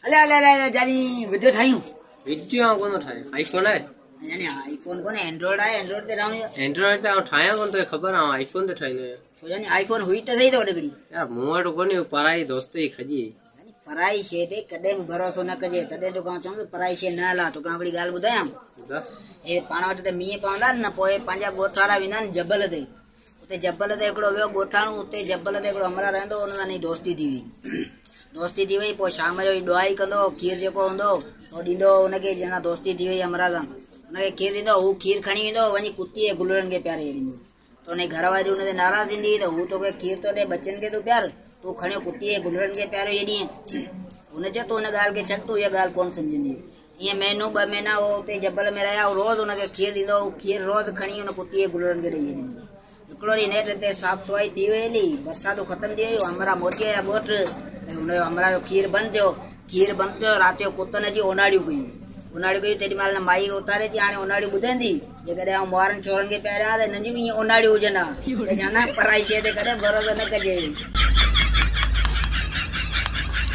अले अले अले जानी वीडियो ठायूं वीडियो कोन ठाहे आईफोन है यानी आईफोन कोने एंड्रॉइड है एंड्रॉइड ते रहूं एंड्रॉइड ते ठाया कोन तो खबर आ आईफोन ते ठाईने छो यानी आईफोन हुई त सही तो डगड़ी यार मूवट कोनी पराई दोस्ती खजी यानी पराई शे ते कदे भरोसो न कजे तदे तो कहूं छो पराई शे न हला तो काकड़ी गाल बुधायां ए पाण वट ते मीए पवंदा न पोए पंजा गोठाड़ा विंदा जबल ते उते जबल ते एकड़ो वियो गोठाणो उते जबल ते एकड़ो हमरा रहंदो उन नी दोस्ती थी दोस्ती थी वई पोइ शाम जो दुआई कंदो खीर जेको हूंदो तो ॾींदो हुनखे जना दोस्ती थी वई हमरा सां हुनखे खीर ॾींदो हू खीर खणी वेंदो वञी कुती ऐं गुलरनि खे प्यारे ॾींदो त हुनजी घर वारी हुन ते नाराज़ थींदी त हू तोखे खीर थो ॾे बचनि खे तूं प्यार तूं खणियो कुती ऐं गुलरनि खे प्यारो इहे ॾींहं हुन चयो तूं हुन ॻाल्हि खे छॾ तूं इहा ॻाल्हि कोन सम्झंदी ईअं महीनो ॿ महीना उहो उते जबल में रहिया रोज़ हुनखे खीर ॾींदो खीर रोज़ खणी हुन कुती ऐं गुलरनि खे ॾेई ॾींदो हिकिड़ो ॾींहुं नेठि हिते साफ़ सफ़ाई थी वई हली बरसातूं ख़तमु थी वियूं हमरा मोटी आया ॻोठ हुनजो हमरा जो खीर बंदि थियो राति जो कुतनि जी ओनाड़ियूं कयूं तेॾी महिल माई उतारे थी हाणे ओनाड़ियूं ॿुधंदी जेकॾहिं आउं ॿारनि छोरनि खे पहिरियां त नंढियूं ईअं ओनाड़ियूं हुजनि हा ॼाणा पराई शइ ते कॾहिं भरोसो न कजे।